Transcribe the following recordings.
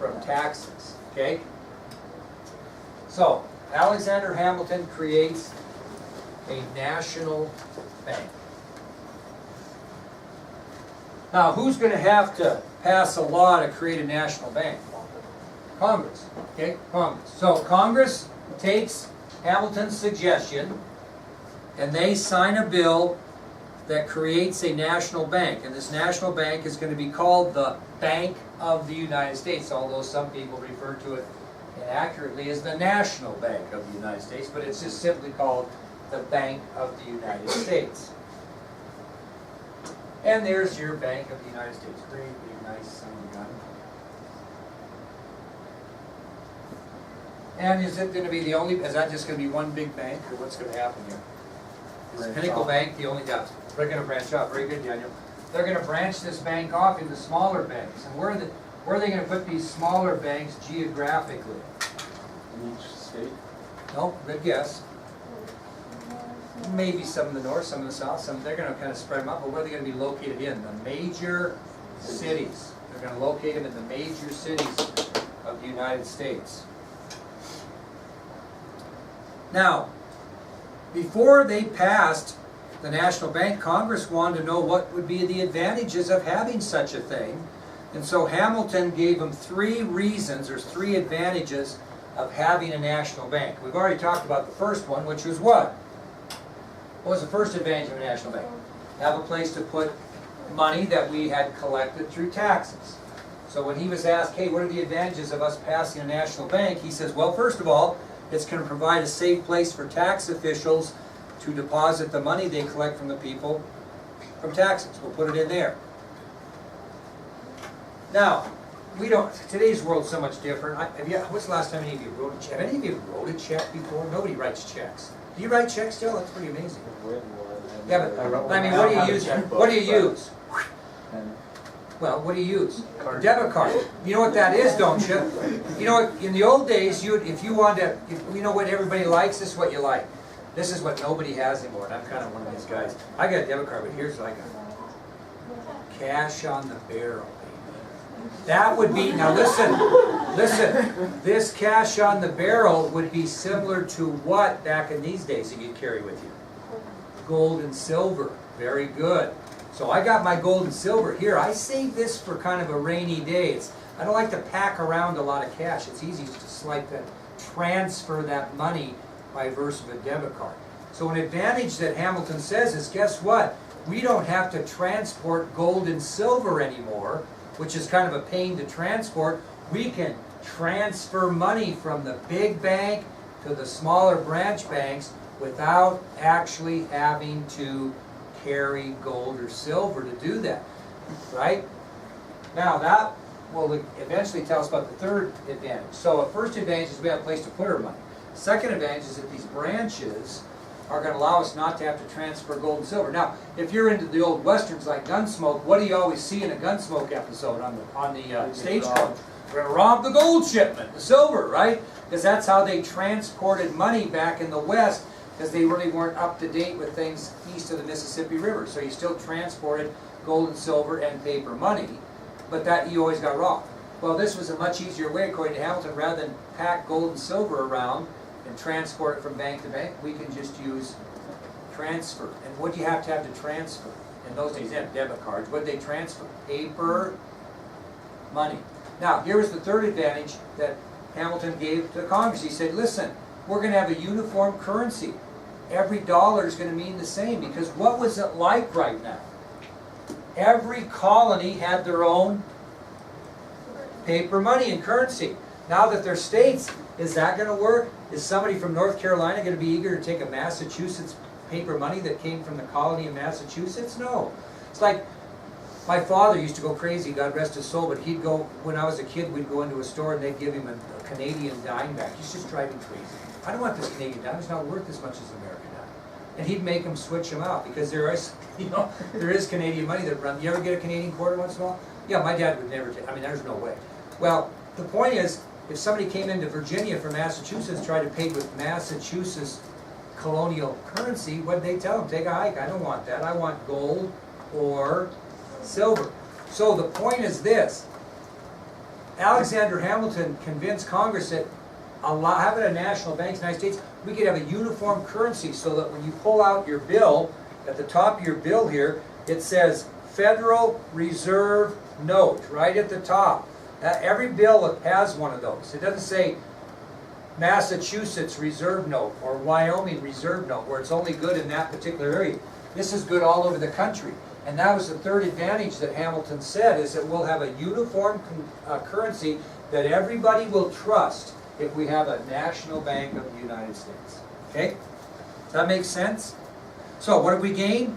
from taxes. Okay? So, Alexander Hamilton creates a national bank. Now, who's going to have to pass a law to create a national bank? Congress. Okay? Congress. So, Congress takes Hamilton's suggestion and they sign a bill that creates a national bank. And this national bank is going to be called the Bank of the United States, although some people refer to it inaccurately as the National Bank of the United States, but it's just simply called the Bank of the United States. And there's your Bank of the United States. Great, big, nice, sun gun. And is it going to be the only, is that just going to be one big bank, or what's going to happen here? Is Pinnacle Bank the only, yeah, they're going to branch off. Very good, Daniel. They're going to branch this bank off into smaller banks. And where are they going to put these smaller banks geographically? In each state? No, good guess. Maybe some in the north, some in the south, some, they're going to kind of spread them out, but where are they going to be located in? The major cities. They're going to locate them in the major cities of the United States. Now, before they passed the National Bank, Congress wanted to know what would be the advantages of having such a thing. And so Hamilton gave them 3 reasons, or 3 advantages of having a national bank. We've already talked about the first one, which was what? What was the first advantage of a national bank? Have a place to put money that we had collected through taxes. So when he was asked, hey, what are the advantages of us passing a national bank? He says, well, first of all, it's going to provide a safe place for tax officials to deposit the money they collect from the people from taxes. We'll put it in there. Now, we don't, today's world's so much different. What's the last time any of you wrote a check? Have any of you wrote a check before? Nobody writes checks. Do you write checks still? That's pretty amazing. Yeah, but I mean, what do you use? What do you use? Well, what do you use? A debit card. You know what that is, don't you? You know what? In the old days, if you want to, you know what everybody likes. This is what you like. This is what nobody has anymore. And I'm kind of one of these guys. I got a debit card, but here's what I got: cash on the barrel. That would be, now listen, this cash on the barrel would be similar to what back in these days that you'd carry with you? Gold and silver. Very good. So I got my gold and silver here. I saved this for kind of a rainy day. I don't like to pack around a lot of cash. It's easy to just like to transfer that money by virtue of a debit card. So an advantage that Hamilton says is, guess what? We don't have to transport gold and silver anymore, which is kind of a pain to transport. We can transfer money from the big bank to the smaller branch banks without actually having to carry gold or silver to do that, right? Now that will eventually tell us about the third advantage. So a first advantage is we have a place to put our money. Second advantage is that these branches are going to allow us not to have to transfer gold and silver. Now, if you're into the old westerns like Gunsmoke, what do you always see in a Gunsmoke episode on the stagecoach? We're going to rob the gold shipment, the silver, right? Because that's how they transported money back in the West, because they really weren't up to date with things east of the Mississippi River. So you still transported gold and silver and paper money, but that you always got robbed. Well, this was a much easier way, according to Hamilton. Rather than pack gold and silver around and transport it from bank to bank, we can just use transfer. And what do you have to transfer? In those days, they had debit cards. What did they transfer? Paper money. Now, here's the third advantage that Hamilton gave to Congress. He said, listen, we're going to have a uniform currency. Every dollar is going to mean the same, because what was it like right now? Every colony had their own paper money and currency. Now that they're states, is that going to work? Is somebody from North Carolina going to be eager to take a Massachusetts paper money that came from the colony of Massachusetts? No. It's like my father used to go crazy, God rest his soul, but he'd go, when I was a kid, we'd go into a store and they'd give him a Canadian dime back. He's just driving crazy. I don't want this Canadian dime. It's not worth as much as American dime. And he'd make them switch them out, because there is, there is Canadian money that runs. You ever get a Canadian quarter once in a while? Yeah, my dad would never take. I mean, there's no way. Well, the point is, if somebody came into Virginia from Massachusetts, tried to pay with Massachusetts colonial currency, what did they tell them? Take a hike. I don't want that. I want gold or silver. So the point is this. Alexander Hamilton convinced Congress that having a national bank in the United States, we could have a uniform currency so that when you pull out your bill, at the top of your bill here, it says Federal Reserve Note, right at the top. Every bill has one of those. It doesn't say Massachusetts Reserve Note or Wyoming Reserve Note, where it's only good in that particular area. This is good all over the country. And that was the third advantage that Hamilton said, is that we'll have a uniform currency that everybody will trust if we have a national bank of the United States. Okay? Does that make sense? So what did we gain?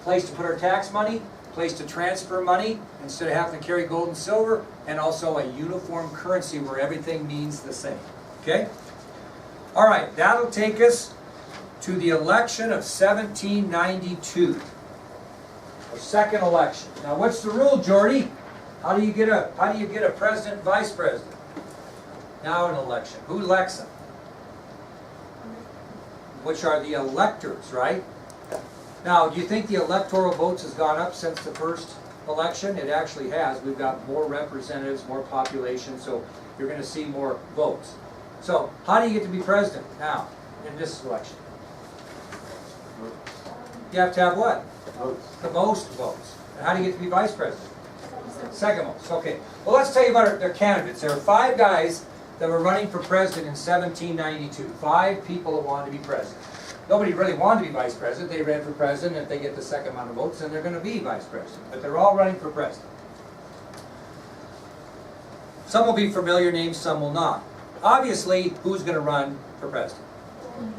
Place to put our tax money, place to transfer money instead of having to carry gold and silver, and also a uniform currency where everything means the same. Okay? All right, that'll take us to the election of 1792. Our second election. Now what's the rule, Jordy? How do you get a president and vice president? Now an election. Who elects them? Which are the electors, right? Now, do you think the electoral votes has gone up since the first election? It actually has. We've got more representatives, more population, so you're going to see more votes. So, how do you get to be president now in this election? You have to have what? Votes. The most votes. And how do you get to be vice president? Second most. Okay. Well, let's tell you about their candidates. There were 5 guys that were running for president in 1792. 5 people that wanted to be president. Nobody really wanted to be vice president. They ran for president. If they get the second amount of votes, then they're going to be vice president. But they're all running for president. Some will be familiar names, some will not. Obviously, who's going to run for president?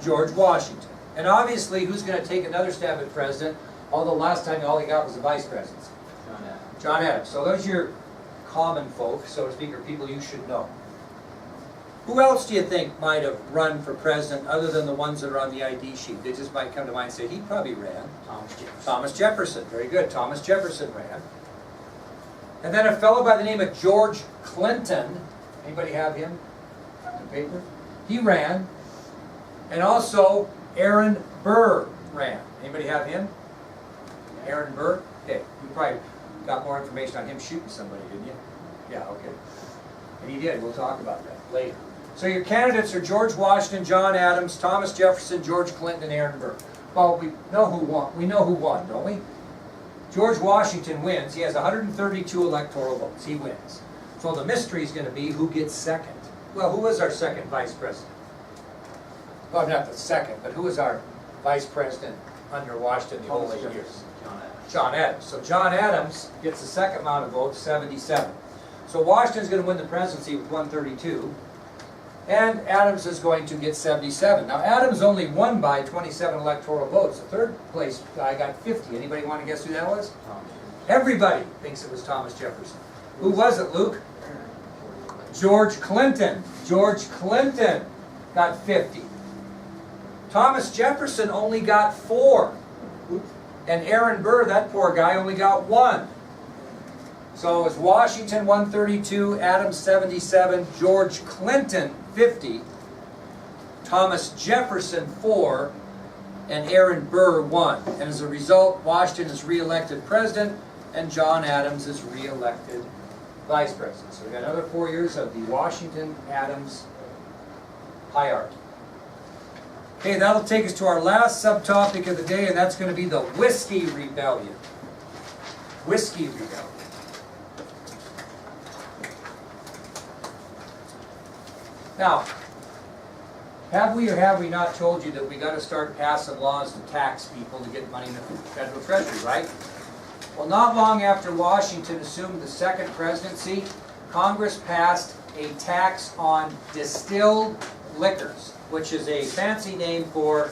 George Washington. And obviously, who's going to take another stab at president, although last time all he got was the vice presidency? John Adams. John Adams. So those are your common folk, so to speak, or people you should know. Who else do you think might have run for president other than the ones that are on the ID sheet? They just might come to mind and say, he probably ran. Thomas Jefferson. Thomas Jefferson. Very good. Thomas Jefferson ran. And then a fellow by the name of George Clinton. Anybody have him on paper? He ran. And also Aaron Burr ran. Anybody have him? Aaron Burr? Okay. You probably got more information on him shooting somebody, didn't you? Yeah, okay. And he did. We'll talk about that later. So your candidates are George Washington, John Adams, Thomas Jefferson, George Clinton, and Aaron Burr. Well, we know who won. We know who won, don't we? George Washington wins. He has 132 electoral votes. He wins. So the mystery is going to be who gets second. Well, who was our second vice president? Well, not the second, but who was our vice president under Washington the whole 8 years? John Adams. John Adams. So John Adams gets the second amount of votes, 77. So Washington's going to win the presidency with 132. And Adams is going to get 77. Now Adams only won by 27 electoral votes. The third place guy got 50. Anybody want to guess who that was? Thomas. Everybody thinks it was Thomas Jefferson. Who was it, Luke? George Clinton. George Clinton got 50. Thomas Jefferson only got 4. And Aaron Burr, that poor guy, only got 1. So it was Washington 132, Adams 77, George Clinton 50, Thomas Jefferson 4, and Aaron Burr 1. And as a result, Washington is re-elected president, and John Adams is re-elected vice president. So we got another 4 years of the Washington-Adams hierarchy. Okay, that'll take us to our last subtopic of the day, and that's going to be the Whiskey Rebellion. Whiskey Rebellion. Now, have we or have we not told you that we got to start passing laws to tax people to get money in the federal treasury, right? Well, not long after Washington assumed the second presidency, Congress passed a tax on distilled liquors, which is a fancy name for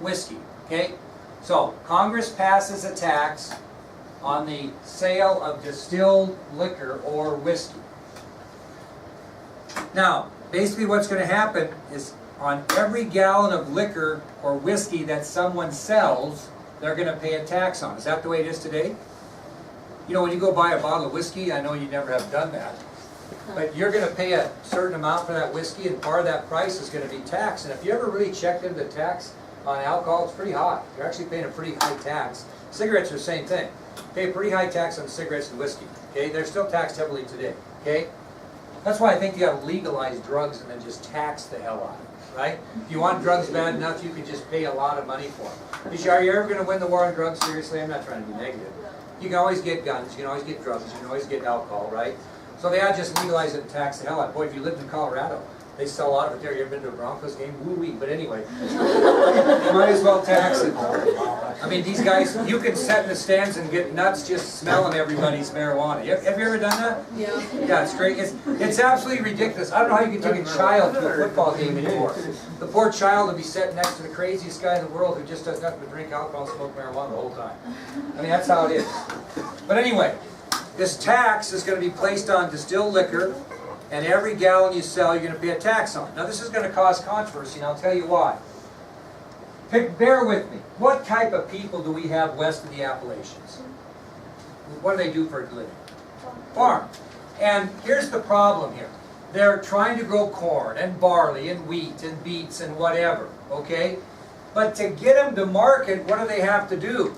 whiskey, okay? So, Congress passes a tax on the sale of distilled liquor or whiskey. Now, basically what's going to happen is on every gallon of liquor or whiskey that someone sells, they're going to pay a tax on. Is that the way it is today? You know, when you go buy a bottle of whiskey, I know you never have done that, but you're going to pay a certain amount for that whiskey, and part of that price is going to be tax. And if you ever really checked into the tax on alcohol, it's pretty high. You're actually paying a pretty high tax. Cigarettes are the same thing. pay a pretty high tax on cigarettes and whiskey. Okay, they're still taxed heavily today. Okay, that's why I think you gotta legalize drugs and then just tax the hell out of it, right? If you want drugs bad enough, you can just pay a lot of money for them. Because are you ever gonna win the war on drugs? Seriously, I'm not trying to be negative. You can always get guns, you can always get drugs, you can always get alcohol, right? So they ought to just legalize it and tax the hell out of it. Boy, if you lived in Colorado, they sell a lot of it there. You ever been to a Broncos game? Woo-wee. But anyway, you might as well tax it. I mean, these guys, you can sit in the stands and get nuts just smelling everybody's marijuana. Have you ever done that? Yeah. Yeah, it's great. It's absolutely ridiculous. I don't know how you can take a child to a football game anymore. The poor child will be sitting next to the craziest guy in the world who just does nothing but drink alcohol and smoke marijuana the whole time. I mean, that's how it is. But anyway, this tax is going to be placed on distilled liquor, and every gallon you sell, you're going to pay a tax on. Now, this is going to cause controversy, and I'll tell you why. Bear with me. What type of people do we have west of the Appalachians? What do they do for a living? Farm. And here's the problem here. They're trying to grow corn and barley and wheat and beets and whatever, okay? But to get them to market, what do they have to do?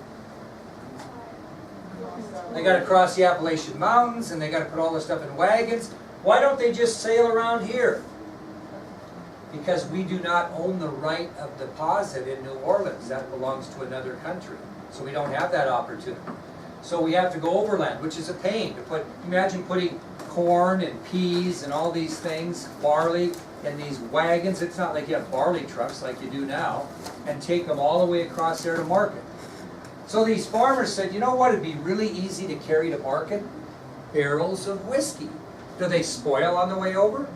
They got to cross the Appalachian Mountains, and they got to put all this stuff in wagons. Why don't they just sail around here? Because we do not own the right of deposit in New Orleans. That belongs to another country. So we don't have that opportunity. So we have to go overland, which is a pain. To put, imagine putting corn and peas and all these things, barley, in these wagons. It's not like you have barley trucks like you do now, and take them all the way across there to market. So these farmers said, you know what, it'd be really easy to carry to market? Barrels of whiskey. Do they spoil on the way over?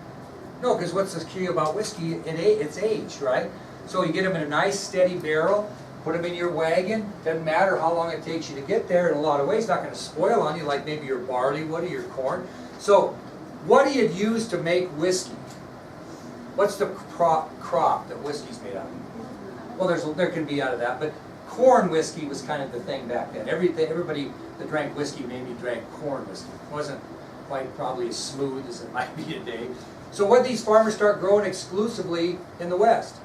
No, because what's the key about whiskey? It's aged, right? So you get them in a nice steady barrel, put them in your wagon. Doesn't matter how long it takes you to get there. In a lot of ways, it's not going to spoil on you like maybe your barley would or your corn. So what do you use to make whiskey? What's the crop that whiskey's made out of? Well, there can be out of that, but corn whiskey was kind of the thing back then. Everybody that drank whiskey maybe drank corn whiskey. It wasn't quite probably as smooth as it might be today. So what did these farmers start growing exclusively in the West?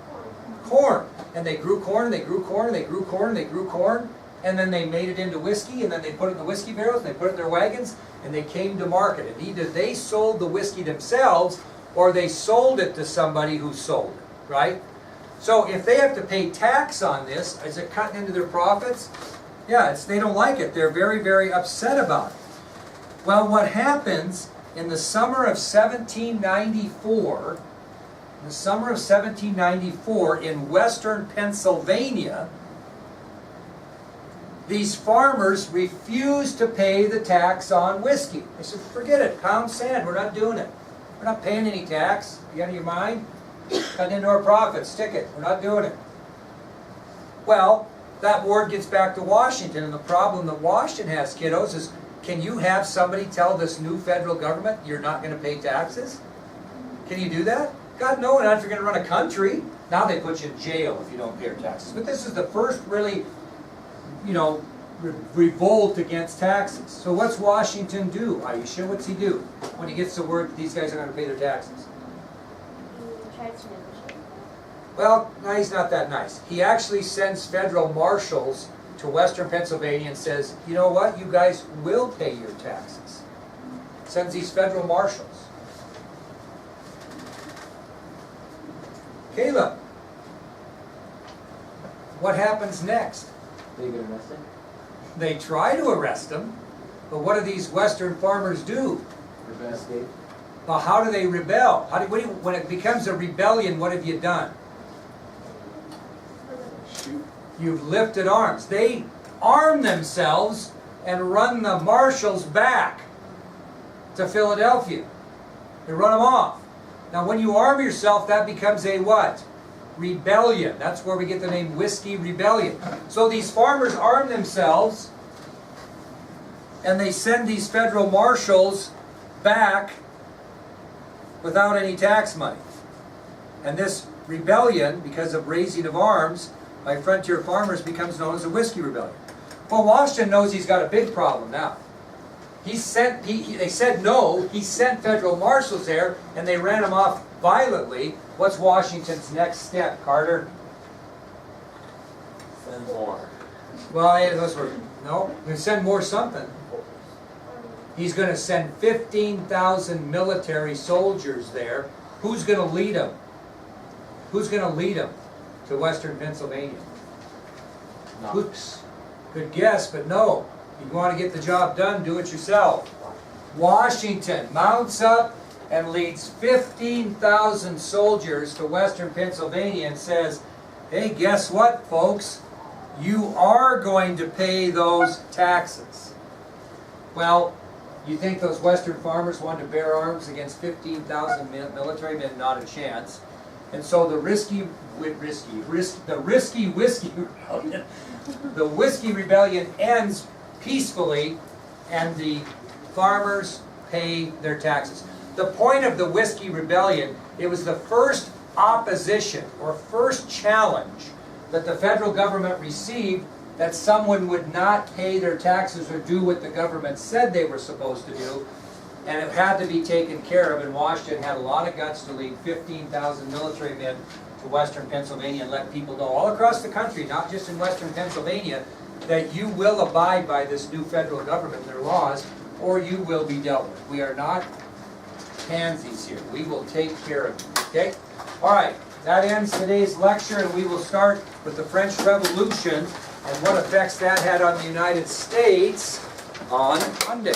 Corn. And they grew corn, and they grew corn, and they grew corn, and they grew corn, and then they made it into whiskey, and then they put it in the whiskey barrels, and they put it in their wagons, and they came to market. And either they sold the whiskey themselves, or they sold it to somebody who sold it, right? So if they have to pay tax on this, is it cutting into their profits? Yeah, they don't like it. They're very, very upset about it. Well, what happens in the summer of 1794, in western Pennsylvania, these farmers refused to pay the tax on whiskey. They said, forget it, pound sand, we're not doing it. We're not paying any tax. You out of your mind? Cutting into our profits, stick it, we're not doing it. Well, that word gets back to Washington, and the problem that Washington has, kiddos, is can you have somebody tell this new federal government you're not going to pay taxes? Can you do that? God, no, not if you're going to run a country. Now they put you in jail if you don't pay your taxes. But this is the first really, revolt against taxes. So what's Washington do? Aisha, what's he do when he gets the word that these guys are going to pay their taxes? He tries to negotiate. Well, no, he's not that nice. He actually sends federal marshals to western Pennsylvania and says, you know what, you guys will pay your taxes. Sends these federal marshals. Caleb, what happens next? They get arrested? They try to arrest him, but what do these western farmers do? Investigate? Well, how do they rebel? When it becomes a rebellion, what have you done? Shoot. You've lifted arms. They arm themselves and run the marshals back to Philadelphia. They run them off. Now when you arm yourself, that becomes a what? Rebellion. That's where we get the name Whiskey Rebellion. So these farmers arm themselves, and they send these federal marshals back without any tax money. And this rebellion, because of raising of arms by frontier farmers, becomes known as a Whiskey Rebellion. Well, Washington knows he's got a big problem now. They said no, he sent federal marshals there, and they ran him off violently. What's Washington's next step, Carter? Send more. Well, hey, let's work. No, we're gonna send more something. He's gonna send 15,000 military soldiers there. Who's gonna lead them? Who's gonna lead them to Western Pennsylvania? No. Oops. Good guess, but no. You want to get the job done, do it yourself. Washington mounts up and leads 15,000 soldiers to Western Pennsylvania and says, hey, guess what, folks? You are going to pay those taxes. Well, you think those Western farmers wanted to bear arms against 15,000 military men? Not a chance. And so the whiskey rebellion ends peacefully, and the farmers pay their taxes. The point of the whiskey rebellion, it was the first opposition or first challenge that the federal government received that someone would not pay their taxes or do what the government said they were supposed to do, and it had to be taken care of, and Washington had a lot of guts to lead 15,000 military men to Western Pennsylvania and let people know all across the country, not just in Western Pennsylvania, that you will abide by this new federal government and their laws, or you will be dealt with. We are not pansies here. We will take care of you, okay? All right, that ends today's lecture, and we will start with the French Revolution and what effects that had on the United States on Monday.